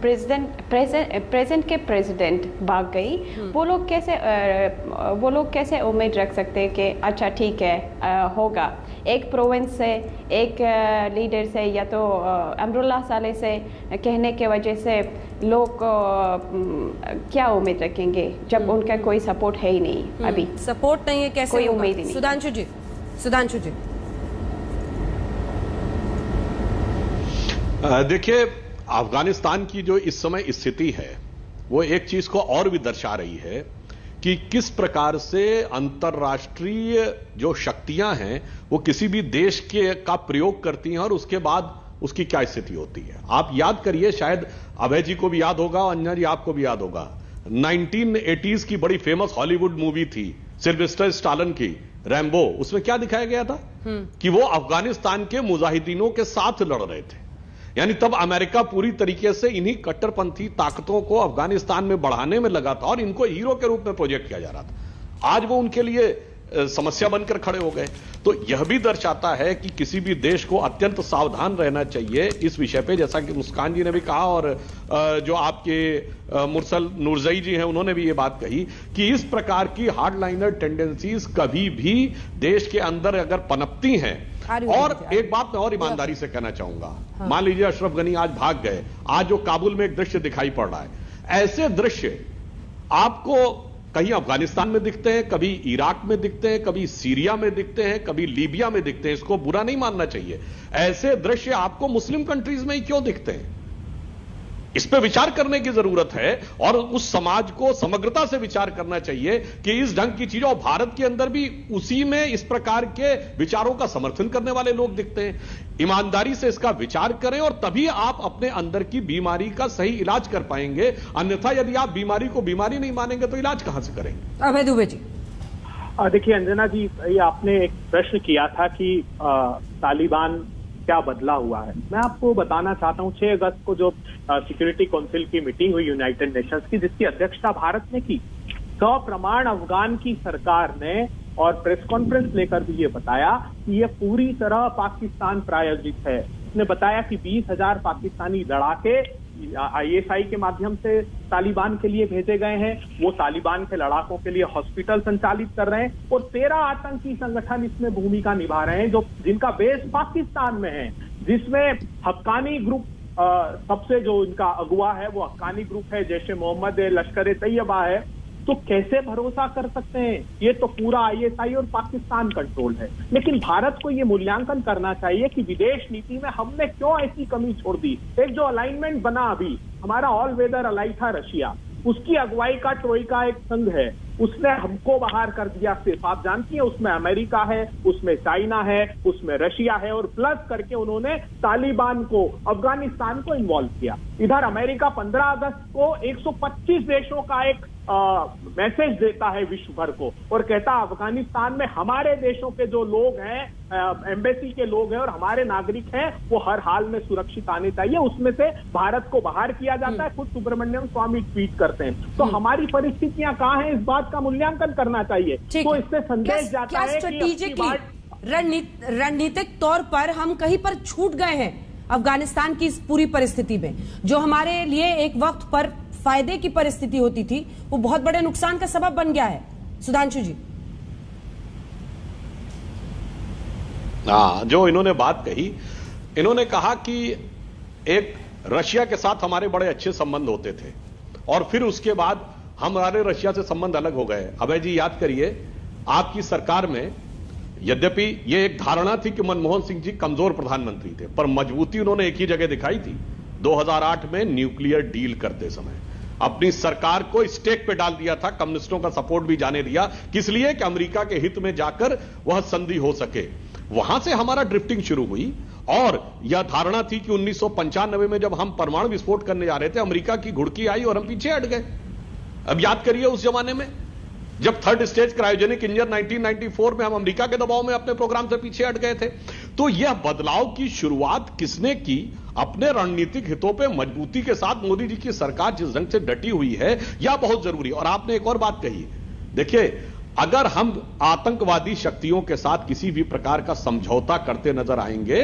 प्रेजेंट के प्रेसिडेंट भाग गई, वो लोग कैसे उम्मीद रख सकते हैं कि अच्छा ठीक है होगा। एक प्रोविंस से, एक लीडर से, या तो अमरुल्लाह सालेह से कहने के वजह से लोग क्या उम्मीद रखेंगे जब उनका कोई सपोर्ट है ही नहीं। अभी सपोर्ट नहीं है, कैसे कोई उम्मीद ही नहीं। सुधांशु जी देखिए, अफगानिस्तान की जो इस समय स्थिति है वो एक चीज को और भी दर्शा रही है कि किस प्रकार से अंतर्राष्ट्रीय जो शक्तियां हैं वो किसी भी देश का प्रयोग करती हैं और उसके बाद उसकी क्या स्थिति होती है। आप याद करिए, शायद अभय जी को भी याद होगा, अंजना जी आपको भी याद होगा, 1980s की बड़ी फेमस हॉलीवुड मूवी थी सिल्वेस्टर स्टालन की, रैम्बो। उसमें क्या दिखाया गया था कि वो अफगानिस्तान के मुजाहिदीनों के साथ लड़ रहे थे। यानी तब अमेरिका पूरी तरीके से इन्हीं कट्टरपंथी ताकतों को अफगानिस्तान में बढ़ाने में लगा था और इनको हीरो के रूप में प्रोजेक्ट किया जा रहा था। आज वो उनके लिए समस्या बनकर खड़े हो गए। तो यह भी दर्शाता है कि किसी भी देश को अत्यंत सावधान रहना चाहिए इस विषय पे, जैसा कि मुस्कान जी ने भी कहा और जो आपके मुरसल नूरजई जी हैं उन्होंने भी ये बात कही कि इस प्रकार की हार्डलाइनर टेंडेंसीज कभी भी देश के अंदर अगर पनपती हैं। और एक बात मैं और ईमानदारी से कहना चाहूंगा, मान लीजिए अशरफ गनी आज भाग गए, आज जो काबुल में एक दृश्य दिखाई पड़ रहा है, ऐसे दृश्य आपको कहीं अफगानिस्तान में दिखते हैं, कभी इराक में दिखते हैं, कभी सीरिया में दिखते हैं, कभी लीबिया में दिखते हैं। इसको बुरा नहीं मानना चाहिए। ऐसे दृश्य आपको मुस्लिम कंट्रीज में ही क्यों दिखते हैं? इस पे विचार करने की जरूरत है और उस समाज को समग्रता से विचार करना चाहिए कि इस ढंग की चीजों, और भारत के अंदर भी उसी में इस प्रकार के विचारों का समर्थन करने वाले लोग दिखते हैं। ईमानदारी से इसका विचार करें और तभी आप अपने अंदर की बीमारी का सही इलाज कर पाएंगे। अन्यथा यदि आप बीमारी को बीमारी नहीं मानेंगे तो इलाज कहां से करेंगे? अभय दुबे जी, देखिए अंजना जी, ये आपने एक प्रश्न किया था कि तालिबान क्या बदला हुआ है। मैं आपको बताना चाहता हूं 6 अगस्त को जो सिक्योरिटी काउंसिल की मीटिंग हुई यूनाइटेड नेशंस की, जिसकी अध्यक्षता भारत ने की, सप्रमाण अफगान की सरकार ने और प्रेस कॉन्फ्रेंस लेकर भी ये बताया कि ये पूरी तरह पाकिस्तान प्रायोजित है। उसने बताया कि 20,000 पाकिस्तानी लड़ाके ISI के माध्यम से तालिबान के लिए भेजे गए हैं। वो तालिबान के लड़ाकों के लिए हॉस्पिटल संचालित कर रहे हैं और 13 आतंकी संगठन इसमें भूमिका निभा रहे हैं, जो जिनका बेस पाकिस्तान में है, जिसमें हक्कानी ग्रुप सबसे जो इनका अगुवा है वो हक्कानी ग्रुप है, जैश ए मोहम्मद है, लश्कर तैयबा है। तो कैसे भरोसा कर सकते हैं? ये तो पूरा ISI और पाकिस्तान कंट्रोल है। लेकिन भारत को ये मूल्यांकन करना चाहिए कि विदेश नीति में हमने क्यों ऐसी कमी छोड़ दी। एक जो अलाइनमेंट बना अभी, हमारा ऑल वेदर अलाई था रशिया, उसकी अगुवाई का ट्रोइका एक संघ है, उसने हमको बाहर कर दिया सिर्फ। आप जानती हैं उसमें अमेरिका है, उसमें चाइना है, उसमें रशिया है, और प्लस करके उन्होंने तालिबान को, अफगानिस्तान को इन्वॉल्व किया। इधर अमेरिका 15 अगस्त को 125 देशों का एक मैसेज देता है विश्व भर को और कहता अफगानिस्तान में हमारे देशों के जो लोग हैं, एम्बेसी के लोग हैं और हमारे नागरिक हैं, वो हर हाल में सुरक्षित आने चाहिए। उसमें से भारत को बाहर किया जाता है। खुद सुब्रमण्यम स्वामी ट्वीट करते हैं। तो हमारी परिस्थितियां कहां हैं, इस बात का मूल्यांकन करना चाहिए। तो इससे संदेश जाता है कि रणनीतिक तौर पर हम कहीं पर छूट गए हैं अफगानिस्तान की इस पूरी परिस्थिति में। जो हमारे लिए एक वक्त पर फायदे की परिस्थिति होती थी, वो बहुत बड़े नुकसान का सबब बन गया है। सुधांशु जी। हाँ, जो इन्होंने बात कही, इन्होंने कहा कि एक रशिया के साथ हमारे बड़े अच्छे संबंध होते थे और फिर उसके बाद हमारे रशिया से संबंध अलग हो गए। अभय जी याद करिए, आपकी सरकार में यद्यपि ये एक धारणा थी कि मनमोहन सिंह जी कमजोर प्रधानमंत्री थे, पर मजबूती उन्होंने एक ही जगह दिखाई थी, 2008 में न्यूक्लियर डील करते समय अपनी सरकार को स्टेक पे डाल दिया था, कम्युनिस्टों का सपोर्ट भी जाने दिया, किस लिए कि अमेरिका के हित में जाकर वह संधि हो सके। वहां से हमारा ड्रिफ्टिंग शुरू हुई और यह धारणा थी कि 1995 में जब हम परमाणु विस्फोट करने जा रहे थे, अमेरिका की घुड़की आई और हम पीछे हट गए। अब याद करिए उस जमाने में जब थर्ड स्टेज क्रायोजेनिक इंजन 1994 में हम अमेरिका के दबाव में अपने प्रोग्राम से पीछे हट गए थे। तो यह बदलाव की शुरुआत किसने की? अपने रणनीतिक हितों पे मजबूती के साथ मोदी जी की सरकार जिस ढंग से डटी हुई है, यह बहुत जरूरी। और आपने एक और बात कही, देखिए अगर हम आतंकवादी शक्तियों के साथ किसी भी प्रकार का समझौता करते नजर आएंगे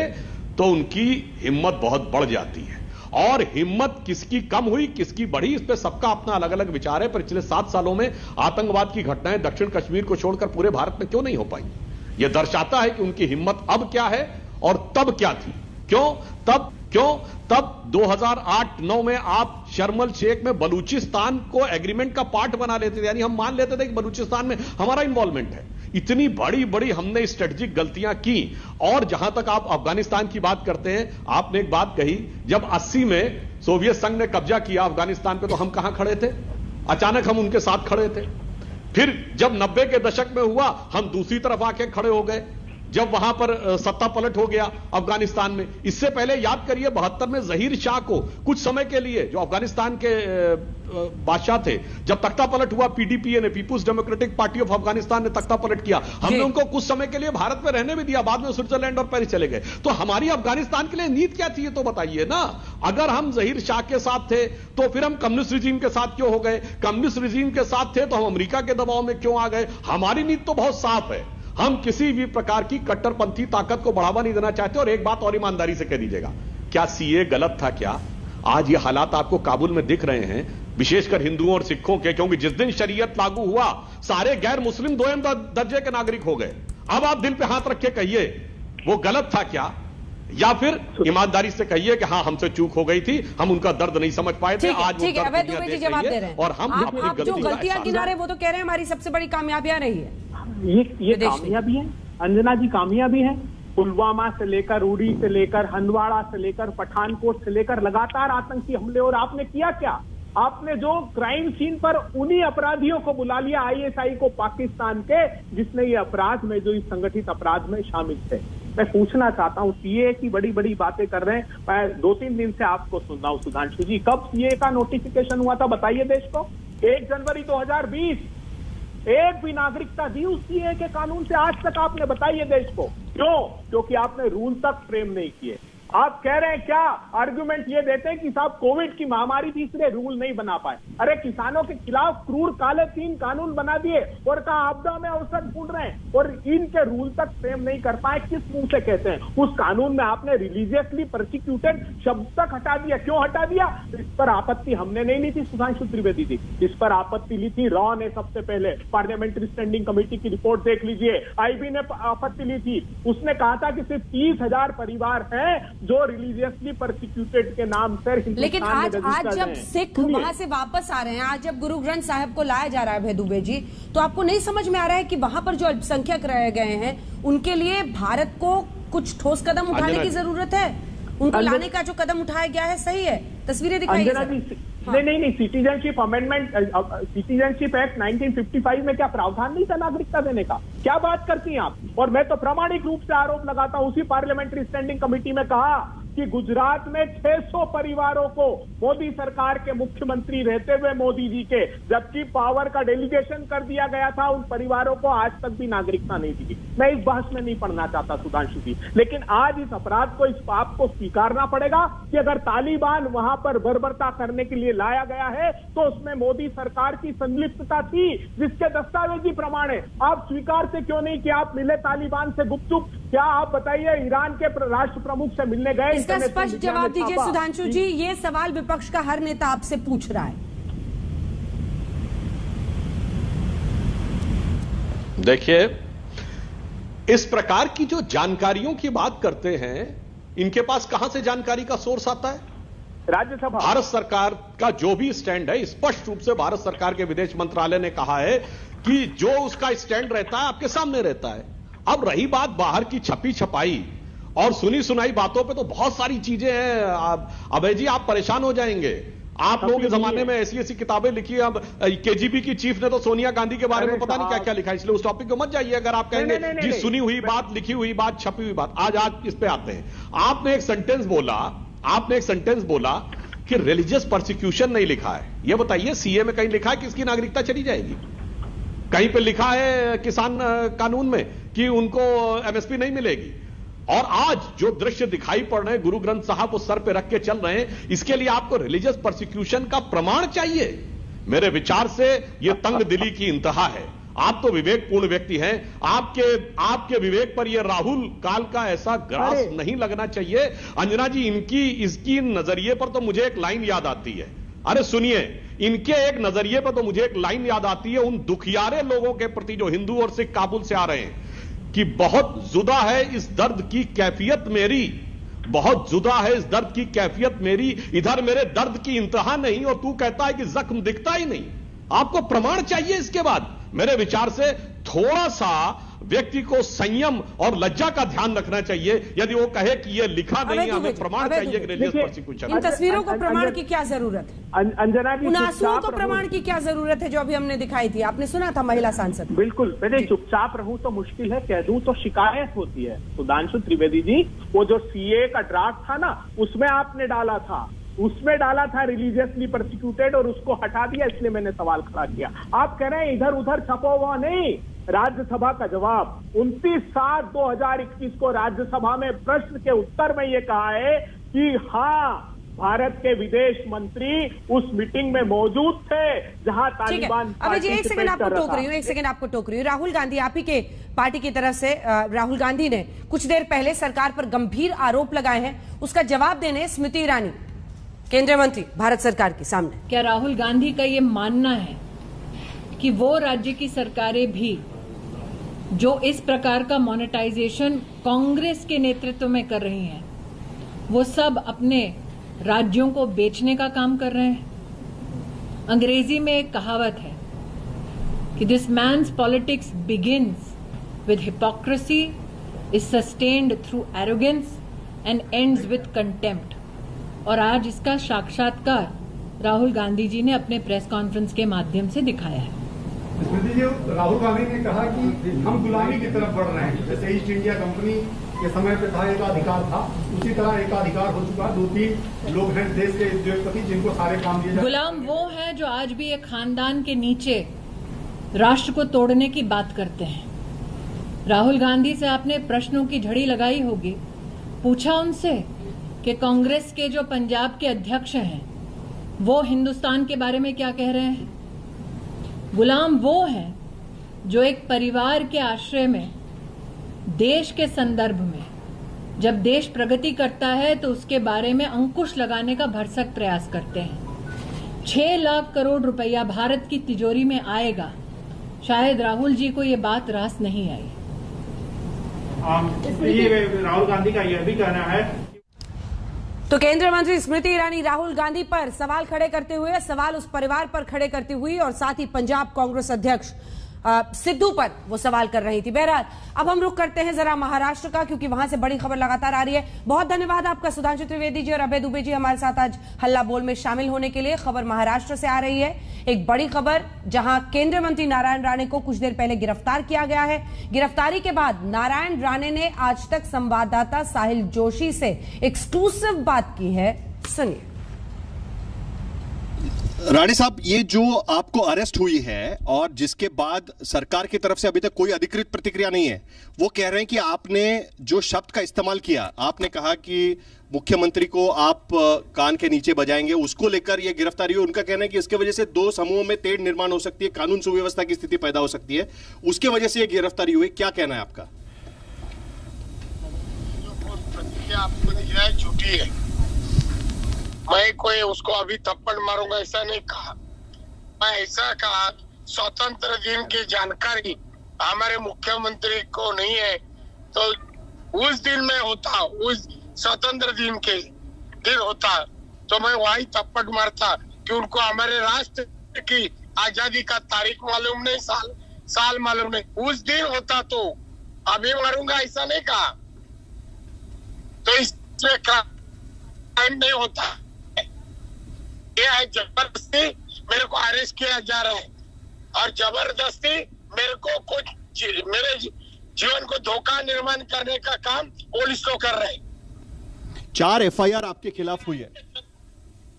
तो उनकी हिम्मत बहुत बढ़ जाती है। और हिम्मत किसकी कम हुई, किसकी बढ़ी, इस पे सबका अपना अलग अलग विचार है। पर पिछले 7 सालों में आतंकवाद की घटनाएं दक्षिण कश्मीर को छोड़कर पूरे भारत में क्यों नहीं हो पाई? यह दर्शाता है कि उनकी हिम्मत अब क्या है और तब क्या थी। तब 2008-9 में आप शर्म एल शेख में बलूचिस्तान को एग्रीमेंट का पार्ट बना लेते थे, यानी हम मान लेते थे कि बलूचिस्तान में हमारा इंवॉल्वमेंट है। इतनी बड़ी बड़ी हमने स्ट्रेटेजिक गलतियां की। और जहां तक आप अफगानिस्तान की बात करते हैं, आपने एक बात कही, जब 80 में सोवियत संघ ने कब्जा किया अफगानिस्तान पे तो हम कहां खड़े थे? अचानक हम उनके साथ खड़े थे। फिर जब 90 के दशक में हुआ, हम दूसरी तरफ आके खड़े हो गए जब वहां पर सत्ता पलट हो गया अफगानिस्तान में। इससे पहले याद करिए 72 में जहीर शाह को कुछ समय के लिए, जो अफगानिस्तान के बादशाह थे, जब तख्ता पलट हुआ पीडीपीए ने, people's democratic party of Afghanistan ने तख्ता पलट किया, हमने उनको कुछ समय के लिए भारत में रहने भी दिया, बाद में स्विट्जरलैंड और पेरिस चले गए। तो हमारी अफगानिस्तान के लिए नीति क्या थी, तो बताइए ना। अगर हम जहीर शाह के साथ थे तो फिर हम कम्युनिस्ट रिजीम के साथ क्यों हो गए? कम्युनिस्ट रिजीम के साथ थे तो हम अमेरिका के दबाव में क्यों आ गए? हमारी नीति तो बहुत साफ है, हम किसी भी प्रकार की कट्टरपंथी ताकत को बढ़ावा नहीं देना चाहते। और एक बात और ईमानदारी से कह दीजिएगा, क्या सीए गलत था? क्या आज ये हालात आपको काबुल में दिख रहे हैं, विशेषकर हिंदुओं और सिखों के? क्योंकि जिस दिन शरीयत लागू हुआ, सारे गैर मुस्लिम 2 दर्जे के नागरिक हो गए। अब आप दिल पे हाथ रख के कहिए, वो गलत था क्या? या फिर ईमानदारी से कहिए कि हाँ हमसे चूक हो गई थी, हम उनका दर्द नहीं समझ पाए थे, आज वो दर्द दुनिया देख जवाब दे रहे हैं और हम अपनी आप जो गलतियां गिना रहे हैं वो तो कह रहे हैं हमारी सबसे बड़ी कामयाबियां रही है। ये कामयाबी है अंजना जी, कामयाबी है। पुलवामा से लेकर उड़ी से लेकर हंदवाड़ा से लेकर पठानकोट से लेकर लगातार आतंकी हमले, और आपने किया क्या? आपने जो क्राइम सीन पर उन्हीं अपराधियों को बुला लिया आईएसआई को पाकिस्तान के, जिसने ये अपराध में जो इस संगठित अपराध में शामिल थे। मैं पूछना चाहता हूँ सीए की बड़ी बड़ी बातें कर रहे हैं, मैं 2-3 दिन से आपको सुन रहा हूँ सुधांशु जी, कब सीए का नोटिफिकेशन हुआ था बताइए देश को? 1 जनवरी 2020। एक भी नागरिकता दी उस सीए के कानून से आज तक आपने, बताइए देश को क्यों? क्योंकि आपने रूल तक फ्रेम नहीं किए। आप कह रहे हैं क्या, आर्गुमेंट ये देते हैं कि साहब कोविड की महामारी थी इसलिए रूल नहीं बना पाए। अरे किसानों के खिलाफ क्रूर काले 3 कानून बना दिए और कहा आपदा में अवसर ढूंढ रहे हैं, और इनके रूल तक फ्रेम नहीं कर पाए। किस मुंह से कहते हैं? उस कानून में आपने रिलीजियसली परसिक्यूटेड शब्द तक हटा दिया। क्यों हटा दिया? इस पर आपत्ति हमने नहीं ली थी सुधांशु त्रिवेदी जी, इस पर आपत्ति ली थी रॉ ने सबसे पहले। पार्लियामेंट्री स्टैंडिंग कमेटी की रिपोर्ट देख लीजिए, आईबी ने आपत्ति ली थी। उसने कहा था कि सिर्फ 30,000 परिवार हैं जो रिलीजियसली परसिक्यूटेड के नाम से। लेकिन आज जब सिख वहां से वापस आ रहे हैं, आज जब गुरु ग्रंथ साहिब को लाया जा रहा है भै दुबे जी, तो आपको नहीं समझ में आ रहा है कि वहां पर जो अल्पसंख्यक रह गए हैं उनके लिए भारत को कुछ ठोस कदम उठाने की जरूरत है? उनको लाने का जो कदम उठाया गया है सही है? तस्वीरें दिखाइए। नहीं, सिटीजनशिप अमेंडमेंट, सिटीजनशिप एक्ट 1955 में क्या प्रावधान नहीं था नागरिकता देने का? क्या बात करती हैं आप? और मैं तो प्रामाणिक रूप से आरोप लगाता हूं, उसी पार्लियामेंट्री स्टैंडिंग कमेटी में कहा कि गुजरात में 600 परिवारों को मोदी सरकार के मुख्यमंत्री रहते हुए मोदी जी के, जबकि पावर का डेलीगेशन कर दिया गया था, उन परिवारों को आज तक भी नागरिकता नहीं दी। मैं इस बहस में नहीं पढ़ना चाहता सुधांशु जी, लेकिन आज इस अपराध को, इस पाप को स्वीकारना पड़ेगा कि अगर तालिबान वहां पर बर्बरता करने के लिए लाया गया है तो उसमें मोदी सरकार की संलिप्तता थी, जिसके दस्तावेजी प्रमाण है। आप स्वीकार से क्यों नहीं कि आप मिले तालिबान से गुपचुप? क्या आप बताइए ईरान के राष्ट्र प्रमुख से मिलने गए? इसका स्पष्ट जवाब दीजिए सुधांशु जी, ये सवाल विपक्ष का हर नेता आपसे पूछ रहा है। देखिए, इस प्रकार की जो जानकारियों की बात करते हैं, इनके पास कहां से जानकारी का सोर्स आता है? राज्यसभा। भारत सरकार का जो भी स्टैंड है, स्पष्ट रूप से भारत सरकार के विदेश मंत्रालय ने कहा है कि जो उसका स्टैंड रहता है आपके सामने रहता है। अब रही बात बाहर की छपी छपाई और सुनी सुनाई बातों पे, तो बहुत सारी चीजें हैं अभय जी, आप परेशान हो जाएंगे। आप लोगों के जमाने में ऐसी ऐसी किताबें लिखी। अब केजीबी की चीफ ने तो सोनिया गांधी के बारे में पता नहीं क्या क्या लिखा, इसलिए उस टॉपिक को मत जाइए। अगर आप कहेंगे जी सुनी हुई बात, लिखी हुई बात, छपी हुई बात, आज इस पे आते हैं। आपने एक सेंटेंस बोला कि रिलीजियस परसिक्यूशन नहीं लिखा है। यह बताइए सीए में कहीं लिखा है कि इसकी नागरिकता चली जाएगी? कहीं पे लिखा है किसान कानून में कि उनको एमएसपी नहीं मिलेगी? और आज जो दृश्य दिखाई पड़ रहे हैं, गुरु ग्रंथ साहब को सर पे रख के चल रहे हैं, इसके लिए आपको रिलीजियस परसिक्यूशन का प्रमाण चाहिए? मेरे विचार से यह तंग दिली की इंतहा है। आप तो विवेकपूर्ण व्यक्ति हैं, आपके विवेक पर यह राहुल काल का ऐसा ग्रास नहीं लगना चाहिए। अंजना जी, इसकी नजरिए पर तो मुझे एक लाइन याद आती है। अरे सुनिए, इनके एक नजरिए पर तो मुझे एक लाइन याद आती है उन दुखियारे लोगों के प्रति जो हिंदू और सिख काबुल से आ रहे हैं, कि बहुत जुदा है इस दर्द की कैफियत मेरी, बहुत जुदा है इस दर्द की कैफियत मेरी, इधर मेरे दर्द की इंतहा नहीं और तू कहता है कि जख्म दिखता ही नहीं। आपको प्रमाण चाहिए इसके बाद। मेरे विचार से थोड़ा सा व्यक्ति को संयम और लज्जा का ध्यान रखना चाहिए। यदि वो कहे कि ये लिखा नहीं है, हमें प्रमाण चाहिए रिलीजियस परसिक्यूशन। इन तस्वीरों को प्रमाण की क्या जरूरत है? अंजना जी, उन आंसुओं को प्रमाण की क्या जरूरत है जो अभी हमने दिखाई थी? आपने सुना था महिला सांसद। बिल्कुल, मैंने चुपचाप रहूं तो मुश्किल है, कह दूं तो शिकायत होती है। सुधांशु त्रिवेदी जी, वो जो सीए का ड्राफ्ट था ना, उसमें आपने डाला था रिलीजियसली परसिक्यूटेड, और उसको हटा दिया, इसलिए मैंने सवाल खड़ा किया। आप कह रहे हैं इधर उधर छपा हुआ नहीं। राज्यसभा का जवाब 29/7/2021 को राज्यसभा में प्रश्न के उत्तर में यह कहा है कि हाँ, भारत के विदेश मंत्री उस मीटिंग में मौजूद थे जहां तालिबान। अबे जी, एक सेकंड आपको टोक रही हूँ। राहुल गांधी, आप ही के पार्टी की तरफ से राहुल गांधी ने कुछ देर पहले सरकार पर गंभीर आरोप लगाए हैं, उसका जवाब देने स्मृति ईरानी, केंद्रीय मंत्री भारत सरकार के सामने। क्या राहुल गांधी का ये मानना है कि वो राज्य की सरकारें भी जो इस प्रकार का मोनेटाइजेशन कांग्रेस के नेतृत्व में कर रही हैं, वो सब अपने राज्यों को बेचने का काम कर रहे हैं। अंग्रेजी में एक कहावत है कि this man's politics begins with hypocrisy, is sustained through arrogance and ends with contempt. और आज इसका साक्षात्कार राहुल गांधी जी ने अपने प्रेस कॉन्फ्रेंस के माध्यम से दिखाया है। स्मृति जी, राहुल गांधी ने कहा कि हम गुलामी की तरफ बढ़ रहे हैं। जैसे ईस्ट इंडिया कंपनी के समय पे था एकाधिकार था, उसी तरह एकाधिकार हो चुका। 2-3 लोग हैं देश के उद्योगपति जिनको सारे काम दिए जाते। गुलाम वो है जो आज भी एक खानदान के नीचे राष्ट्र को तोड़ने की बात करते हैं। राहुल गांधी से आपने प्रश्नों की झड़ी लगाई होगी, पूछा उनसे कि कांग्रेस के जो पंजाब के अध्यक्ष हैं वो हिंदुस्तान के बारे में क्या कह रहे हैं। गुलाम वो है जो एक परिवार के आश्रय में देश के संदर्भ में जब देश प्रगति करता है तो उसके बारे में अंकुश लगाने का भरसक प्रयास करते हैं। 6 लाख करोड़ रुपया भारत की तिजोरी में आएगा, शायद राहुल जी को ये बात रास नहीं आई। राहुल गांधी का यह भी कहना है। तो केंद्रीय मंत्री स्मृति ईरानी राहुल गांधी पर सवाल खड़े करते हुए, सवाल उस परिवार पर खड़े करती हुई और साथ ही पंजाब कांग्रेस अध्यक्ष सिद्धू पर वो सवाल कर रही थी। बहरहाल अब हम रुख करते हैं जरा महाराष्ट्र का, क्योंकि वहां से बड़ी खबर लगातार आ रही है। बहुत धन्यवाद आपका सुधांशु त्रिवेदी जी और अभय दुबे जी हमारे साथ आज हल्ला बोल में शामिल होने के लिए। खबर महाराष्ट्र से आ रही है, एक बड़ी खबर जहां केंद्रीय मंत्री नारायण राणे को कुछ देर पहले गिरफ्तार किया गया है। गिरफ्तारी के बाद नारायण राणे ने आज तक संवाददाता साहिल जोशी से एक्सक्लूसिव बात की है, सुनिए। राणे साहब, ये जो आपको अरेस्ट हुई है और जिसके बाद सरकार की तरफ से अभी तक कोई अधिकृत प्रतिक्रिया नहीं है, वो कह रहे हैं कि आपने जो शब्द का इस्तेमाल किया, आपने कहा कि मुख्यमंत्री को आप कान के नीचे बजाएंगे, उसको लेकर ये गिरफ्तारी हुई। उनका कहना है कि इसके वजह से 2 समूहों में तेढ़ निर्माण हो सकती है, कानून सुव्यवस्था की स्थिति पैदा हो सकती है, उसके वजह से ये गिरफ्तारी हुई। क्या कहना है आपका? प्रतिक्रिया आपको दिया है झूठी है। मैं कोई उसको अभी थप्पड़ मारूंगा ऐसा नहीं कहा। मैं ऐसा कहा स्वतंत्र दिन की जानकारी हमारे मुख्यमंत्री को नहीं है, तो उस दिन में होता, उस स्वतंत्र दिन के दिन होता तो मैं वही थप्पड़ मारता कि उनको हमारे राष्ट्र की आजादी का तारीख मालूम नहीं, साल मालूम नहीं। उस दिन होता तो अभी मारूंगा ऐसा नहीं कहा। तो इसमें क्राइम नहीं होता। यह है जबरदस्ती मेरे को अरेस्ट किया जा रहा है और जबरदस्ती मेरे को कुछ मेरे जीवन को धोखा निर्माण करने का काम पुलिस को कर रहे हैं। 4 FIR आपके खिलाफ हुई है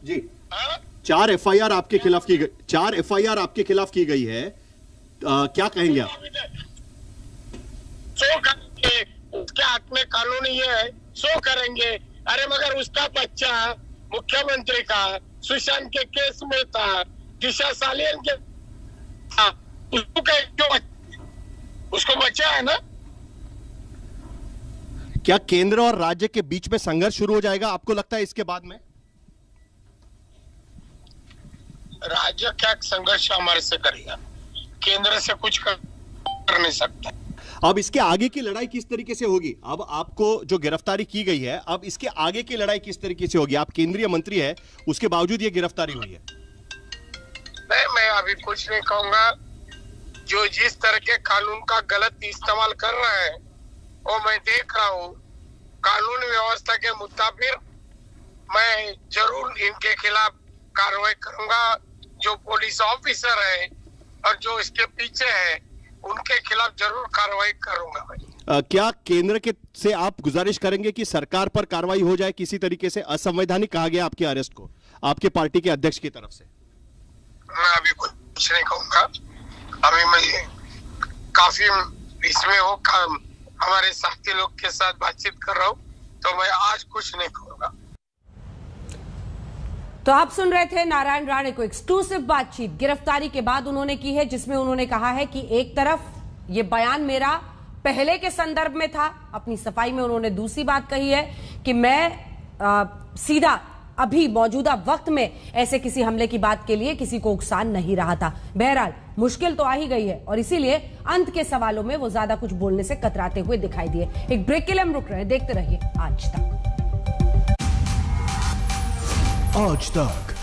जी। 4 FIR आपके खिलाफ की गई, 4 FIR आपके खिलाफ की गई है। क्या कहेंगे आप? सो करेंगे, उसके हाथ में कानून ये है, सो करेंगे। अरे मगर उसका बच्चा मुख्यमंत्री का सुशांत के केस में था, दिशा सालियन के था, उसको बचा है ना। क्या केंद्र और राज्य के बीच में संघर्ष शुरू हो जाएगा आपको लगता है इसके बाद में? राज्य क्या संघर्ष हमारे से करेगा, केंद्र से कुछ कर नहीं सकता। अब इसके आगे की लड़ाई किस तरीके से होगी? अब आपको जो गिरफ्तारी की गई है, अब इसके आगे की लड़ाई किस तरीके से होगी? आप केंद्रीय मंत्री है, उसके बावजूद ये गिरफ्तारी हुई है। नहीं, मैं अभी कुछ नहीं कहूंगा। जो जिस तरह के कानून का गलत इस्तेमाल कर रहे हैं वो मैं देख रहा हूँ। कानून व्यवस्था के मुताबिक मैं जरूर इनके खिलाफ कार्रवाई करूंगा। जो पुलिस ऑफिसर है और जो इसके पीछे है उनके खिलाफ जरूर कार्रवाई करूंगा भाई। क्या केंद्र के से आप गुजारिश करेंगे कि सरकार पर कार्रवाई हो जाए? किसी तरीके से असंवैधानिक कहा गया आपके अरेस्ट को आपके पार्टी के अध्यक्ष की तरफ से। मैं अभी कुछ नहीं कहूंगा। अभी मैं काफी इसमें हो काम हमारे साथी लोग के साथ बातचीत कर रहा हूँ, तो मैं आज कुछ नहीं कहूंगा। तो आप सुन रहे थे नारायण राणे को एक्सक्लूसिव बातचीत गिरफ्तारी के बाद उन्होंने की है, जिसमें उन्होंने कहा है कि एक तरफ ये बयान मेरा पहले के संदर्भ में था, अपनी सफाई में उन्होंने दूसरी बात कही है कि मैं सीधा अभी मौजूदा वक्त में ऐसे किसी हमले की बात के लिए किसी को उकसान नहीं रहा था। बहरहाल मुश्किल तो आ ही गई है और इसीलिए अंत के सवालों में वो ज्यादा कुछ बोलने से कतराते हुए दिखाई दिए। एक ब्रेक के लिए हम रुक रहे हैं, देखते रहिए आज तक। आज तक।